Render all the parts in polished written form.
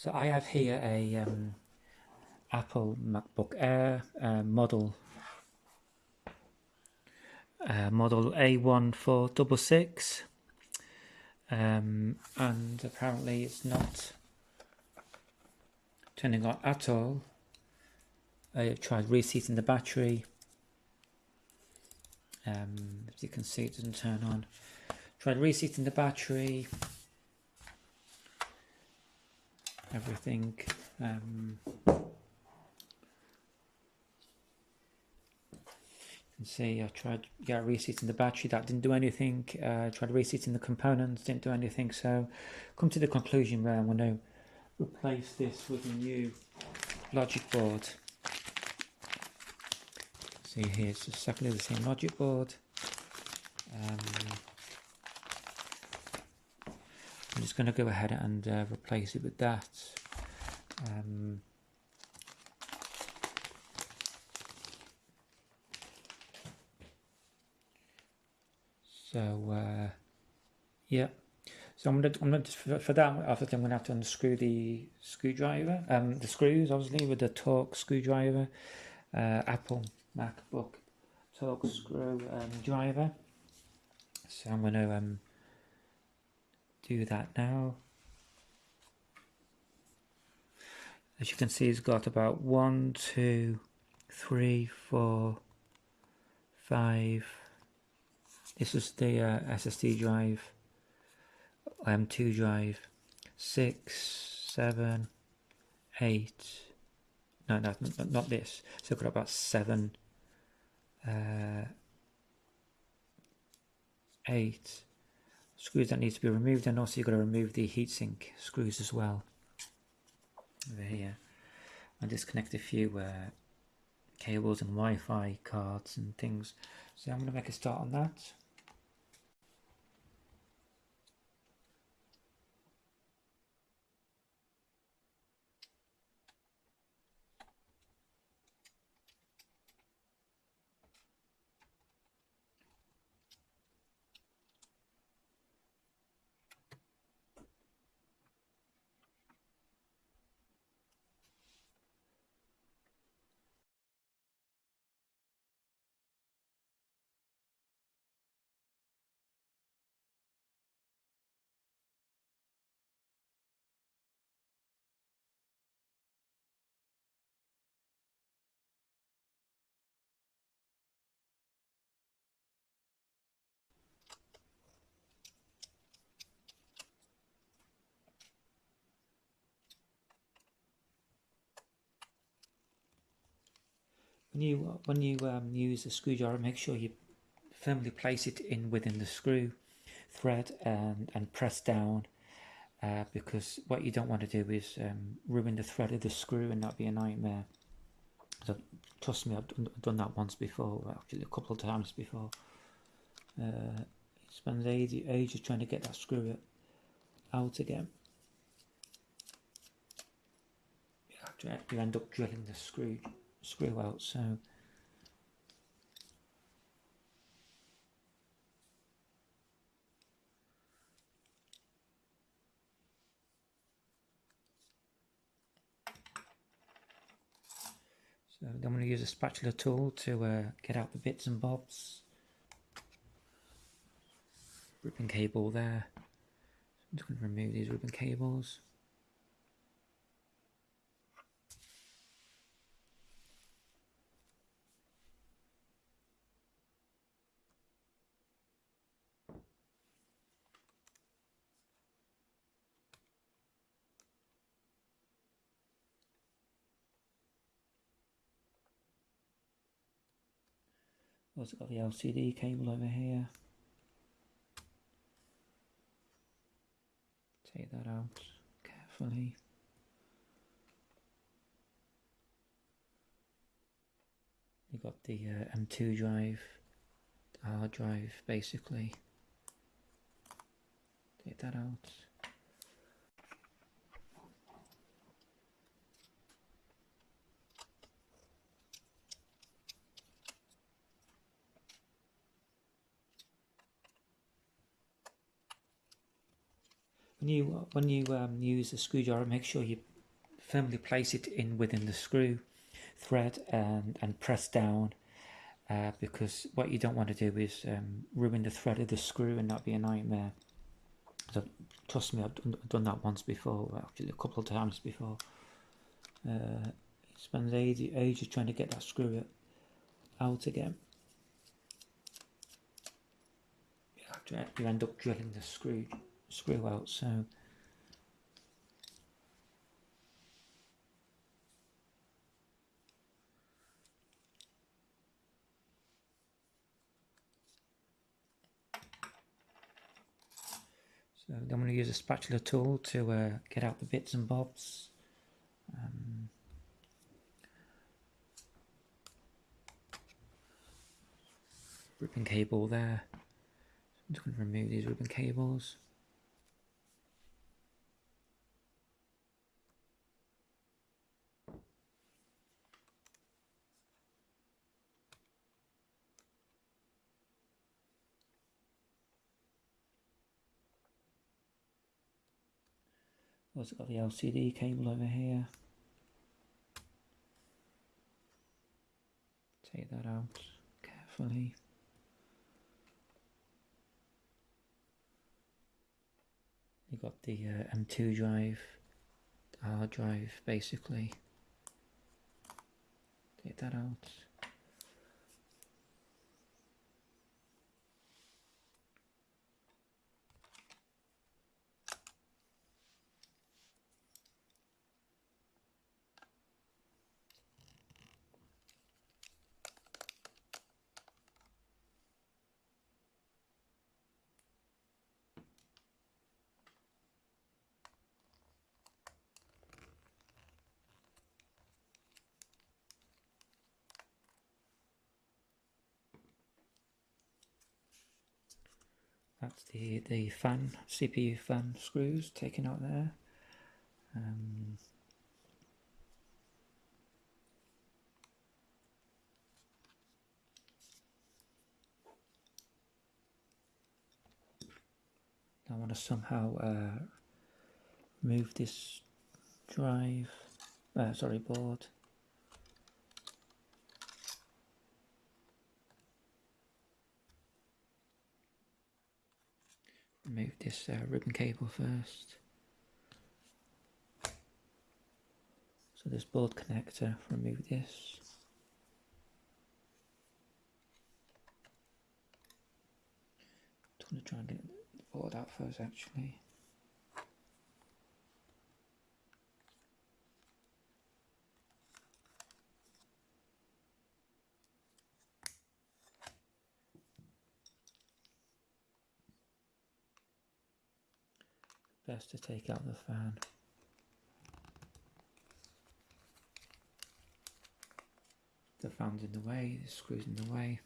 So I have here a Apple MacBook Air model A1466, and apparently it's not turning on at all. I've tried reseating the battery. As you can see, it doesn't turn on. Tried reseating the battery. Everything. You can see I tried reseating the battery, that didn't do anything. Tried reseating the components, didn't do anything. So come to the conclusion where I'm going to replace this with a new logic board. See here, it's exactly the same logic board. I'm just going to go ahead and replace it with that. Yeah. So I'm gonna for that. Obviously, I'm gonna have to unscrew the screwdriver, the screws, obviously, with the Torque screwdriver, Apple MacBook Torque screw driver. So I'm gonna do that now. As you can see, it's got about 1, 2, 3, 4, 5. This is the SSD drive, M2 drive, 6, 7, 8. No, not this. So I've got about 7, 8 screws that need to be removed, and also you've got to remove the heatsink screws as well. Over here, I disconnect a few cables and Wi-Fi cards and things. So I'm going to make a start on that. When you use a screwdriver, make sure you firmly place it in within the screw thread and press down, because what you don't want to do is ruin the thread of the screw, and that'd be a nightmare. So trust me, I've done that once before, actually a couple of times before. Spend ages trying to get that screw out again. You end up drilling the screw out. So I'm going to use a spatula tool to get out the bits and bobs. Ribbon cable there. I'm just going to remove these ribbon cables. Also got the LCD cable over here. Take that out carefully. You've got the M2 drive, the hard drive basically. Take that out. When you use a screwdriver, make sure you firmly place it in within the screw thread and press down, because what you don't want to do is ruin the thread of the screw, and that'd be a nightmare. So, trust me, I've done that once before, actually a couple of times before. Spends ages trying to get that screw out again. You end up drilling the screw out. So I'm going to use a spatula tool to get out the bits and bobs. Ribbon cable there. I'm just going to remove these ribbon cables. Also got the LCD cable over here. Take that out carefully. You got the M2 drive, the hard drive basically. Take that out. That's the fan, CPU fan screws taken out there. I want to somehow move this board. Remove this ribbon cable first. So this board connector, remove this. I'm going to try and get the board out first actually. Best to take out the fan. The fan's in the way, the screw's in the way.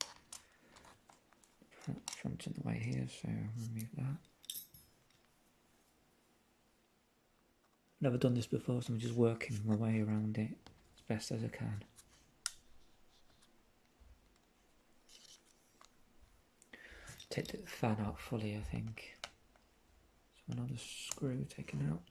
Front's in the way here, so remove that. Never done this before, so I'm just working my way around it as best as I can. Take the fan out fully, I think. So another screw taken out.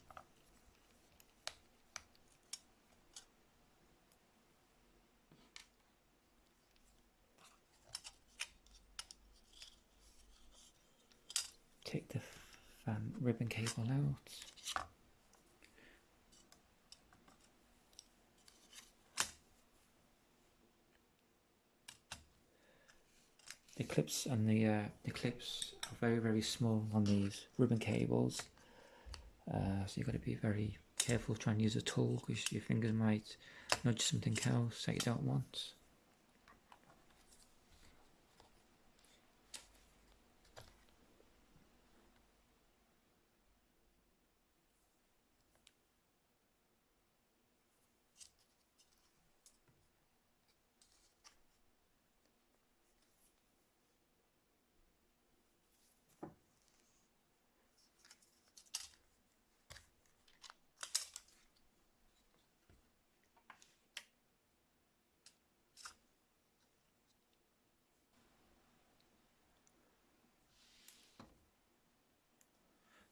Take the fan ribbon cable out. The clips and the clips are very, very small on these ribbon cables, so you've got to be very careful trying to use a tool because your fingers might nudge something else that you don't want.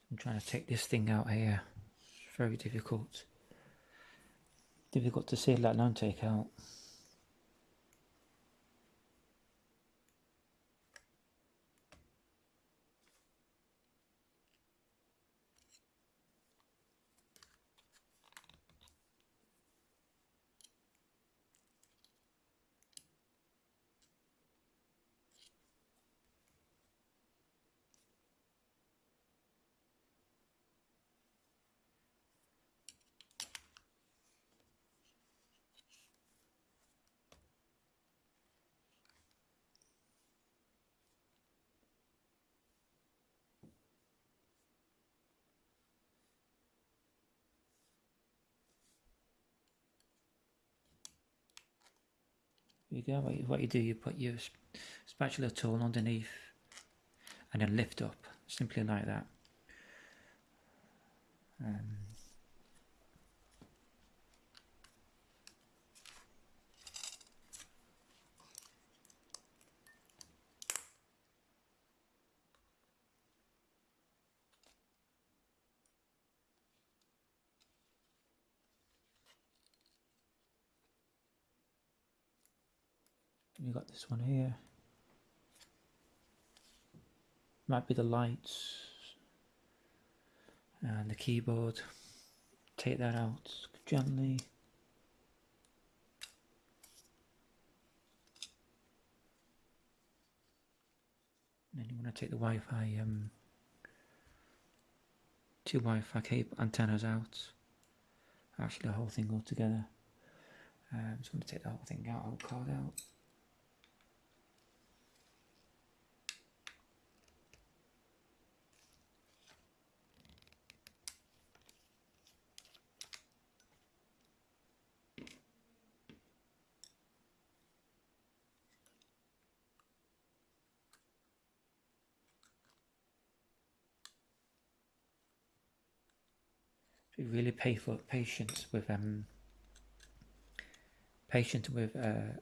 I'm trying to take this thing out here. It's very difficult. Difficult to see, let alone take out. There you go. What you do, you put your spatula tool underneath and then lift up, simply like that. You got this one here. Might be the lights and the keyboard. Take that out gently. And then you want to take the Wi-Fi, two Wi-Fi cable antennas out. Actually, the whole thing altogether. Just want to take the whole thing out, whole card out. Be really patient with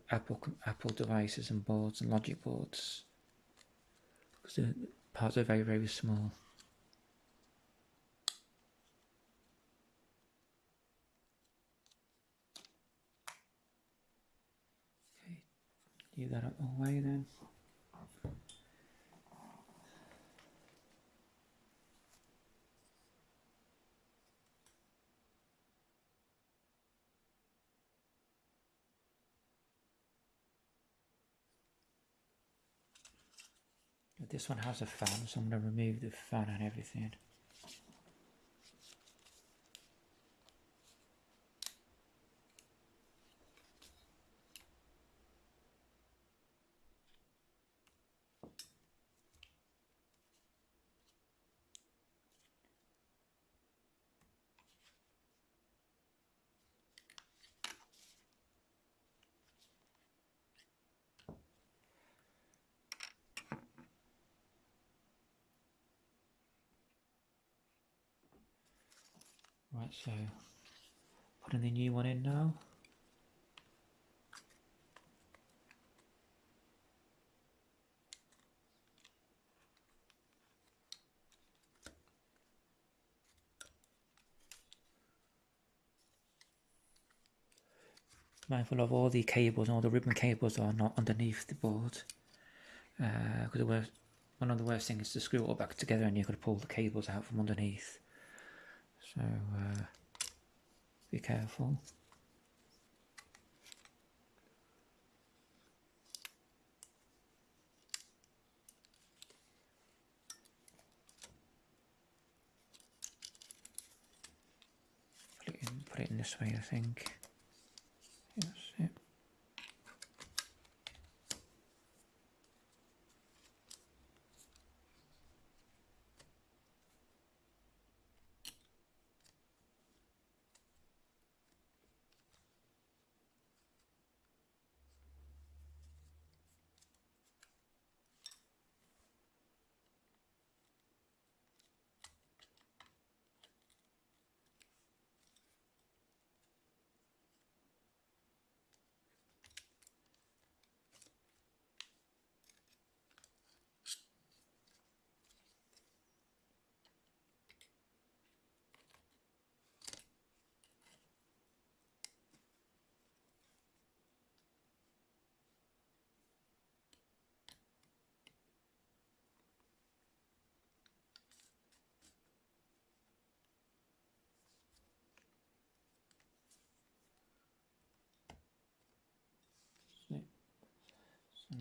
Apple devices and boards and logic boards, because the parts are very, very small. Okay, leave that out of the way then. This one has a fan, so I'm going to remove the fan and everything. Right, so putting the new one in now. Mindful of all the cables and all the ribbon cables are not underneath the board, because one of the worst things is to screw it all back together and you've got to pull the cables out from underneath. So be careful. Put it in this way, I think. Yes, yeah.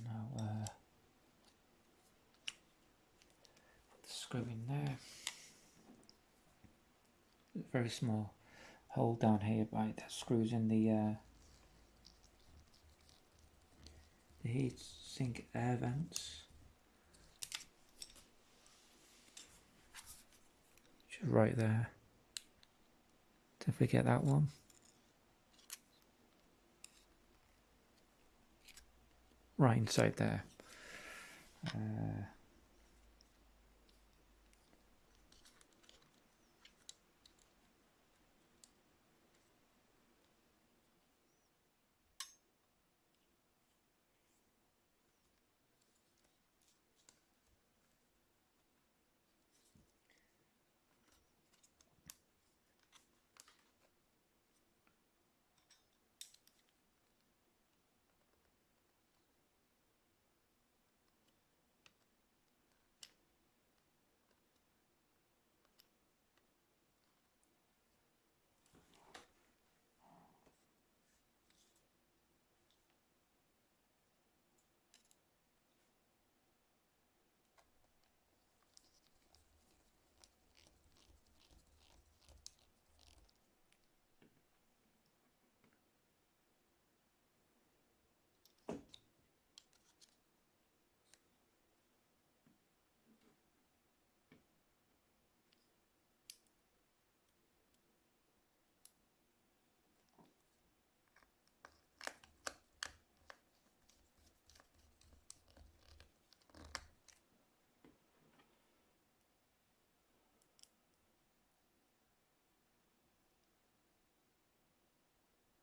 Now put the screw in there. Very small hole down here, right? That screws in the heat sink air vents. Just right there. Don't forget that one. Right inside there.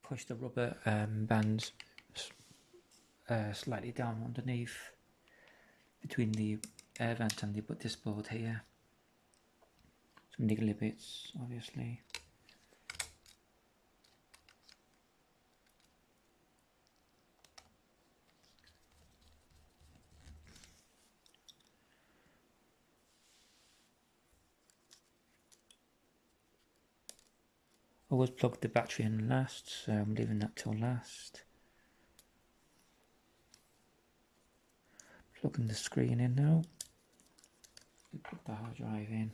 Push the rubber bands slightly down underneath between the air vent and this board here. Some niggly bits, obviously. Always plug the battery in last, so I'm leaving that till last. Plugging the screen in now. Put the hard drive in.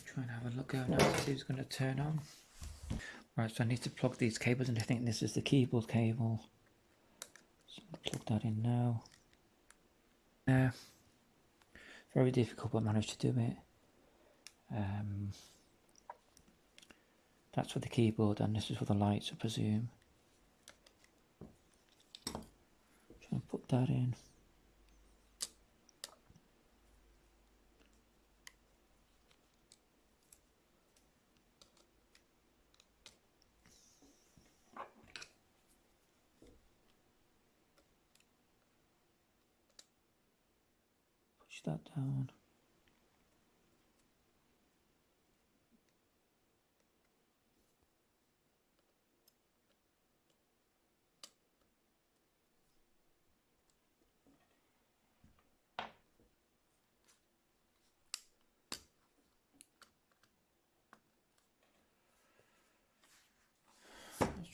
Try and have a look out now to see if it's going to turn on. Right, so I need to plug these cables in. I think this is the keyboard cable. So I'll plug that in now. Very difficult, but I managed to do it. That's for the keyboard, and this is for the lights, I presume. Try and put that in. Push that down.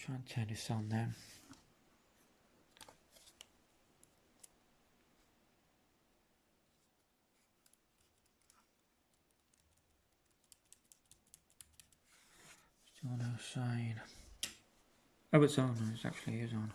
try and turn this on then. Still no sign. Oh, it's on. It actually is on.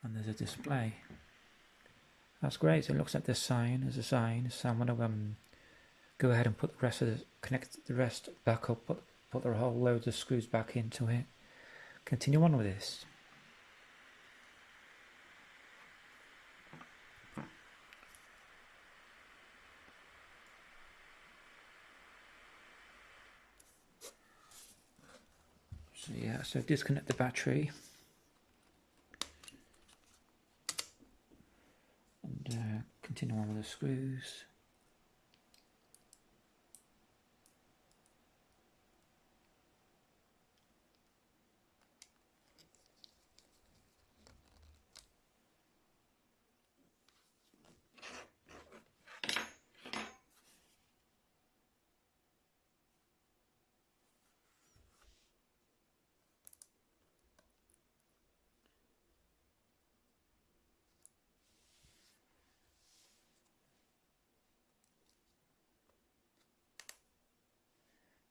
And there's a display. That's great. So it looks like the sign. There's a sign. So I'm going to go ahead and put the rest of the, connect the rest back up. Put the whole loads of screws back into it. Continue on with this. So yeah, so disconnect the battery. And continue on with the screws.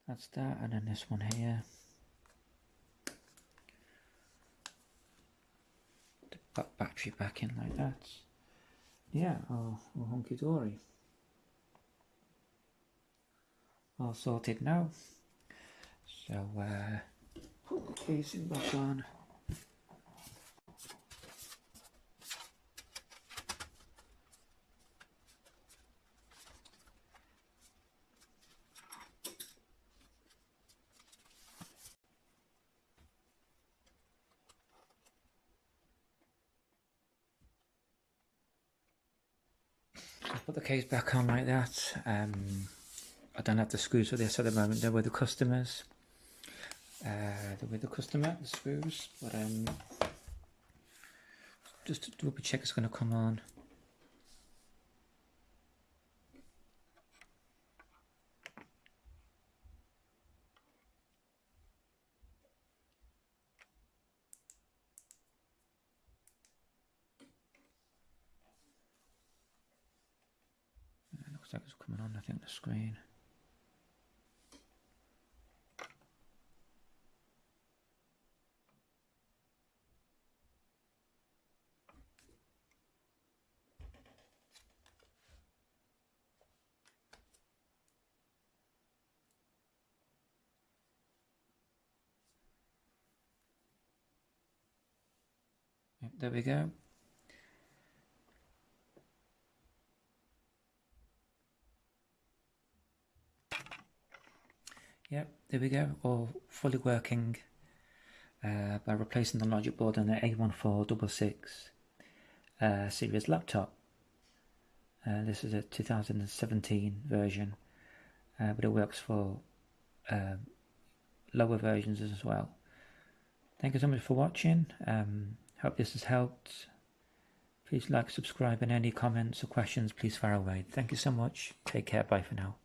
That's that, and then this one here. Put battery back in like that. Yeah, all hunky dory. All sorted now. So put the casing back on. Put the case back on like that. I don't have the screws for this at the moment. They're with the customers. The screws. But just to double check it's going to come on. It looks like it's coming on, I think, the screen. Yep, there we go. Yep, there we go, all fully working by replacing the logic board on the A1466 series laptop. This is a 2017 version, but it works for lower versions as well. Thank you so much for watching. Hope this has helped. Please like, subscribe, and any comments or questions, please fire away. Thank you so much. Take care. Bye for now.